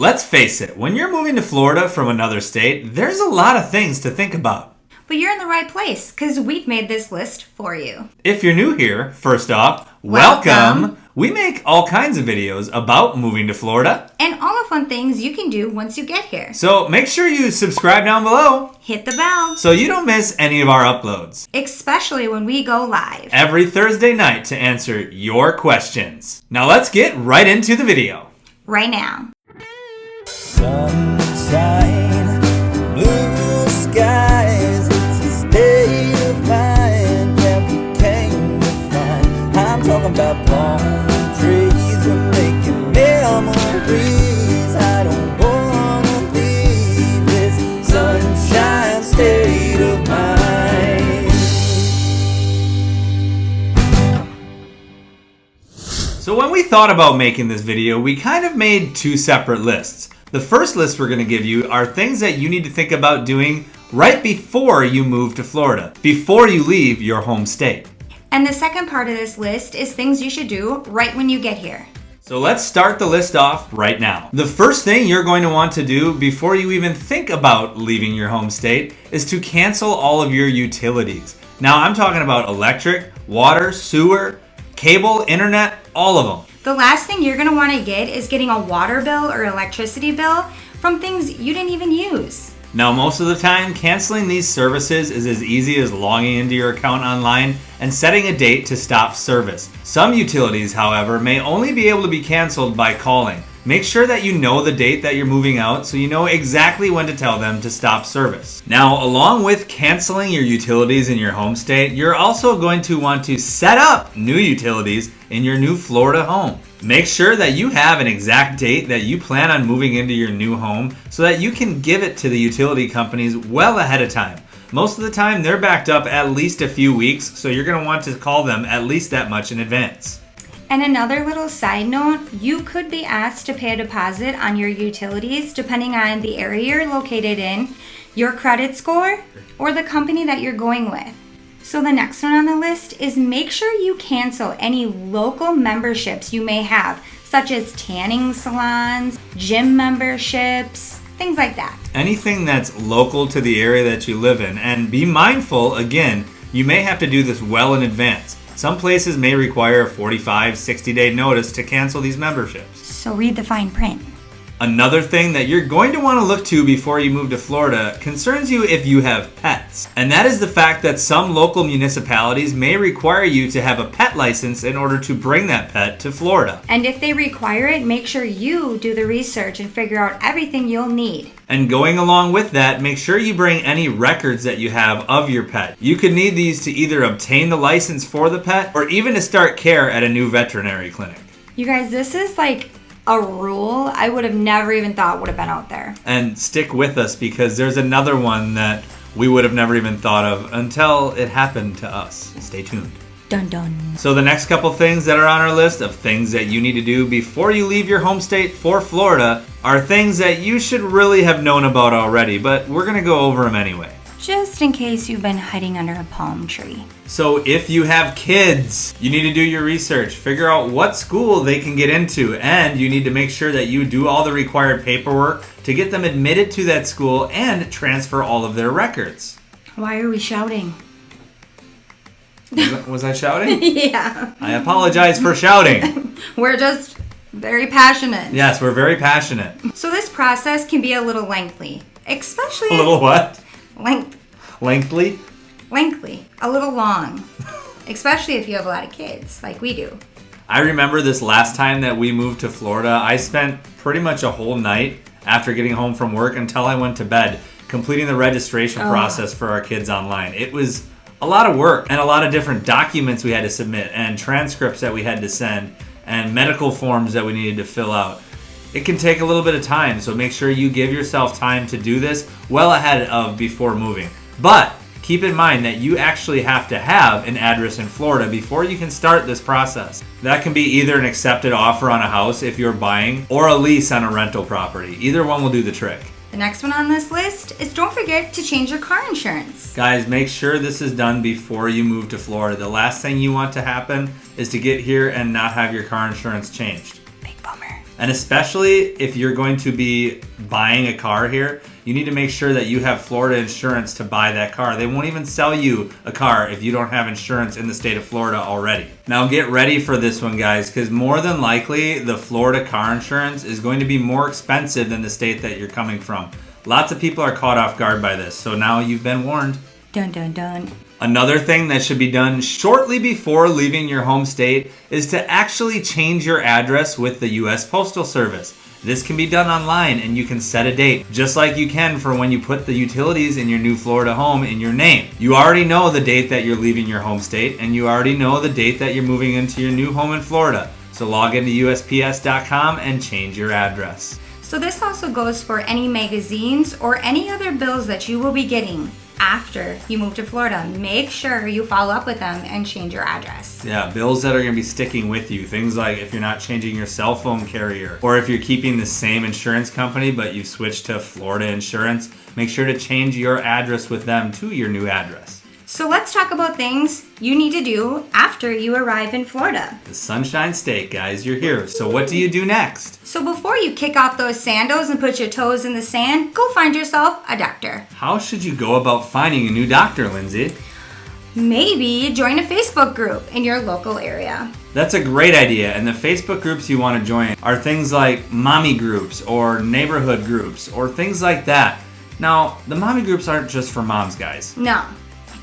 Let's face it, when you're moving to Florida from another state, there's a lot of things to think about. But you're in the right place, because we've made this list for you. If you're new here, first off, welcome! We make all kinds of videos about moving to Florida. And all the fun things you can do once you get here. So make sure you subscribe down below. Hit the bell. So you don't miss any of our uploads. Especially when we go live. Every Thursday night to answer your questions. Now let's get right into the video. Right now. Sunshine, blue skies, it's a state of mind that we came to find. I'm talking about palm trees, we're making memories. I don't wanna leave this sunshine state of mind. So when we thought about making this video, we kind of made two separate lists. The first list we're going to give you are things that you need to think about doing right before you move to Florida, before you leave your home state. And the second part of this list is things you should do right when you get here. So let's start the list off right now. The first thing you're going to want to do before you even think about leaving your home state is to cancel all of your utilities. Now I'm talking about electric, water, sewer, cable, internet, all of them. The last thing you're going to want to get is getting a water bill or electricity bill from things you didn't even use. Now, most of the time, canceling these services is as easy as logging into your account online and setting a date to stop service. Some utilities, however, may only be able to be canceled by calling. Make sure that you know the date that you're moving out so you know exactly when to tell them to stop service. Now, along with canceling your utilities in your home state, you're also going to want to set up new utilities in your new Florida home. Make sure that you have an exact date that you plan on moving into your new home so that you can give it to the utility companies well ahead of time. Most of the time, they're backed up at least a few weeks, so you're going to want to call them at least that much in advance. And another little side note, you could be asked to pay a deposit on your utilities depending on the area you're located in, your credit score, or the company that you're going with. So the next one on the list is make sure you cancel any local memberships you may have, such as tanning salons, gym memberships, things like that. Anything that's local to the area that you live in. And be mindful, again, you may have to do this well in advance. Some places may require a 45, 60-day notice to cancel these memberships. So read the fine print. Another thing that you're going to want to look to before you move to Florida concerns you if you have pets. And that is the fact that some local municipalities may require you to have a pet license in order to bring that pet to Florida. And if they require it, make sure you do the research and figure out everything you'll need. And going along with that, make sure you bring any records that you have of your pet. You could need these to either obtain the license for the pet or even to start care at a new veterinary clinic. You guys, this is like a rule I would have never even thought would have been out there. And stick with us because there's another one that we would have never even thought of until it happened to us. Stay tuned. Dun dun. So the next couple things that are on our list of things that you need to do before you leave your home state for Florida are things that you should really have known about already, but we're going to go over them anyway. Just in case you've been hiding under a palm tree. So if you have kids, you need to do your research, figure out what school they can get into, and you need to make sure that you do all the required paperwork to get them admitted to that school and transfer all of their records. Why are we shouting? Was I shouting? Yeah. I apologize for shouting. We're just very passionate. Yes, we're very passionate. So this process can be a little lengthy, especially... A little what? Lengthy. Lengthy? A little long. Especially if you have a lot of kids, like we do. I remember this last time that we moved to Florida, I spent pretty much a whole night after getting home from work until I went to bed, completing the registration process for our kids online. It was a lot of work and a lot of different documents we had to submit and transcripts that we had to send and medical forms that we needed to fill out. It can take a little bit of time, so make sure you give yourself time to do this well ahead of before moving. But keep in mind that you actually have to have an address in Florida before you can start this process. That can be either an accepted offer on a house if you're buying or a lease on a rental property. Either one will do the trick. The next one on this list is don't forget to change your car insurance. Guys, make sure this is done before you move to Florida. The last thing you want to happen is to get here and not have your car insurance changed. Big bummer. And especially if you're going to be buying a car here, you need to make sure that you have Florida insurance to buy that car. They won't even sell you a car if you don't have insurance in the state of Florida already. Now get ready for this one, guys, because more than likely the Florida car insurance is going to be more expensive than the state that you're coming from. Lots of people are caught off guard by this, so now you've been warned. Dun dun dun. Another thing that should be done shortly before leaving your home state is to actually change your address with the U.S. Postal Service. This can be done online and you can set a date, just like you can for when you put the utilities in your new Florida home in your name. You already know the date that you're leaving your home state, and you already know the date that you're moving into your new home in Florida. So log into USPS.com and change your address. So this also goes for any magazines or any other bills that you will be getting after you move to Florida. Make sure you follow up with them and change your address. Yeah, bills that are going to be sticking with you. Things like if you're not changing your cell phone carrier, or if you're keeping the same insurance company but you've switched to Florida insurance, make sure to change your address with them to your new address. So let's talk about things you need to do after you arrive in Florida. The Sunshine State, guys, you're here. So what do you do next? So before you kick off those sandals and put your toes in the sand, go find yourself a doctor. How should you go about finding a new doctor, Lindsay? Maybe join a Facebook group in your local area. That's a great idea, and the Facebook groups you want to join are things like mommy groups or neighborhood groups or things like that. Now, the mommy groups aren't just for moms, guys. No.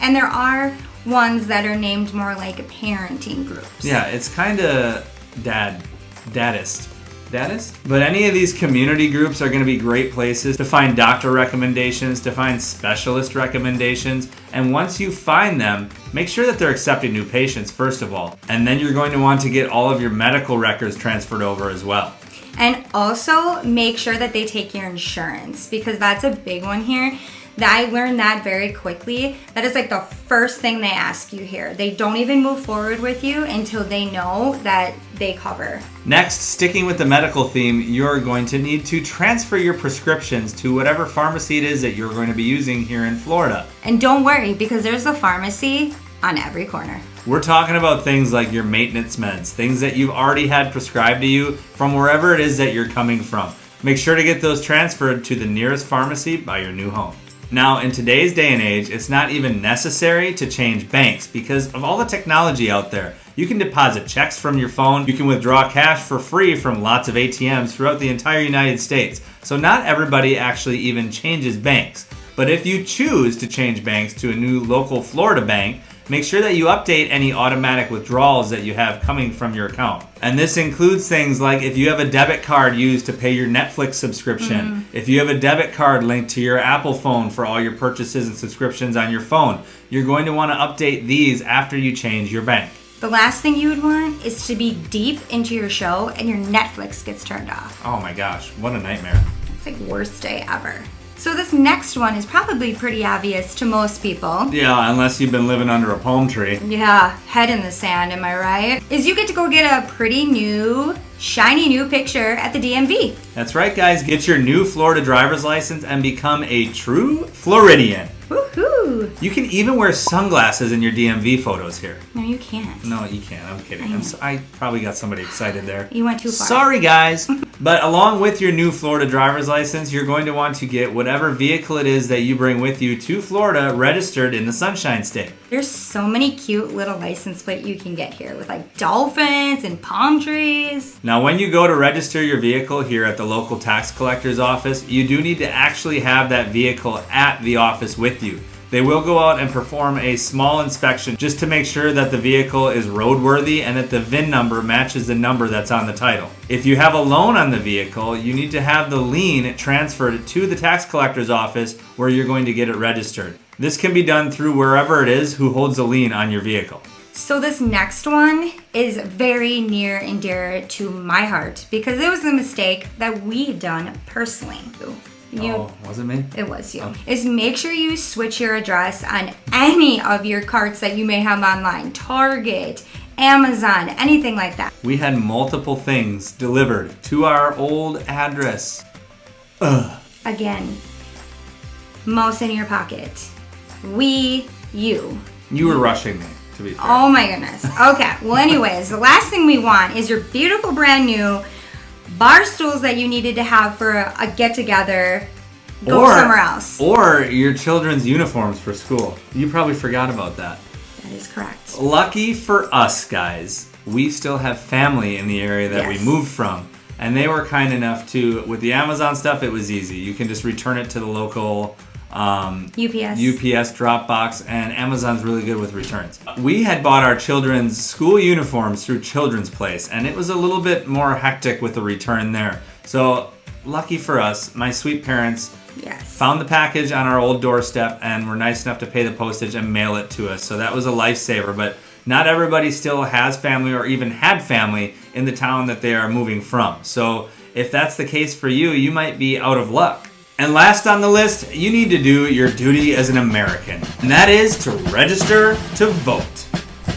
And there are ones that are named more like parenting groups. Yeah, it's kind of daddist. But any of these community groups are going to be great places to find doctor recommendations, to find specialist recommendations. And once you find them, make sure that they're accepting new patients, first of all. And then you're going to want to get all of your medical records transferred over as well. And also make sure that they take your insurance, because that's a big one here. I learned that very quickly. That is like the first thing they ask you here. They don't even move forward with you until they know that they cover. Next, sticking with the medical theme, you're going to need to transfer your prescriptions to whatever pharmacy it is that you're going to be using here in Florida. And don't worry, because there's a pharmacy on every corner. We're talking about things like your maintenance meds, things that you've already had prescribed to you from wherever it is that you're coming from. Make sure to get those transferred to the nearest pharmacy by your new home. Now, in today's day and age, it's not even necessary to change banks because of all the technology out there. You can deposit checks from your phone. You can withdraw cash for free from lots of ATMs throughout the entire United States. So not everybody actually even changes banks. But if you choose to change banks to a new local Florida bank, make sure that you update any automatic withdrawals that you have coming from your account. And this includes things like if you have a debit card used to pay your Netflix subscription, if you have a debit card linked to your Apple phone for all your purchases and subscriptions on your phone, you're going to want to update these after you change your bank. The last thing you would want is to be deep into your show and your Netflix gets turned off. Oh my gosh, what a nightmare. It's like worst day ever. So this next one is probably pretty obvious to most people. Yeah, unless you've been living under a palm tree. Yeah, head in the sand, am I right? Is you get to go get a pretty new, shiny new picture at the DMV. That's right, guys. Get your new Florida driver's license and become a true Floridian. Woohoo! You can even wear sunglasses in your DMV photos here. No, you can't. No, you can't. I'm kidding. I probably got somebody excited there. You went too far. Sorry, guys. But along with your new Florida driver's license, you're going to want to get whatever vehicle it is that you bring with you to Florida registered in the Sunshine State. There's so many cute little license plate you can get here with like dolphins and palm trees. Now, when you go to register your vehicle here at the local tax collector's office, you do need to actually have that vehicle at the office with you. They will go out and perform a small inspection just to make sure that the vehicle is roadworthy and that the VIN number matches the number that's on the title. If you have a loan on the vehicle, you need to have the lien transferred to the tax collector's office where you're going to get it registered. This can be done through wherever it is who holds the lien on your vehicle. So this next one is very near and dear to my heart because it was a mistake that we had done personally. Was it me? It was you. Is make sure you switch your address on any of your carts that you may have online. Target, Amazon, anything like that. We had multiple things delivered to our old address. Again, mouse in your pocket. You. You were rushing me, to be fair. Oh my goodness. Okay, well anyways, the last thing we want is your beautiful brand new bar stools that you needed to have for a get-together, go somewhere else. Or your children's uniforms for school. You probably forgot about that. That is correct. Lucky for us, guys, we still have family in the area that we moved from. And they were kind enough to, with the Amazon stuff, it was easy. You can just return it to the local UPS drop box, and Amazon's really good with returns. We had bought our children's school uniforms through Children's Place, and it was a little bit more hectic with the return there. So lucky for us, my sweet parents found the package on our old doorstep and were nice enough to pay the postage and mail it to us. So that was a lifesaver. But not everybody still has family or even had family in the town that they are moving from. So if that's the case for you, you might be out of luck. And last on the list, you need to do your duty as an American, and that is to register to vote.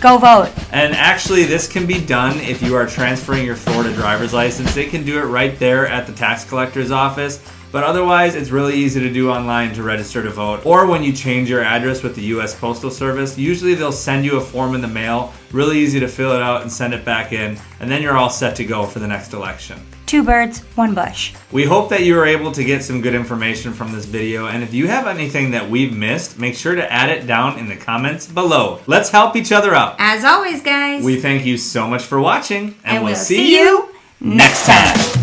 Go vote. And actually, this can be done if you are transferring your Florida driver's license. They can do it right there at the tax collector's office. But otherwise, it's really easy to do online to register to vote. Or when you change your address with the U.S. Postal Service, usually they'll send you a form in the mail. Really easy to fill it out and send it back in. And then you're all set to go for the next election. 2 birds, 1 bush. We hope that you were able to get some good information from this video. And if you have anything that we've missed, make sure to add it down in the comments below. Let's help each other out. As always, guys. We thank you so much for watching. And we'll see you next time.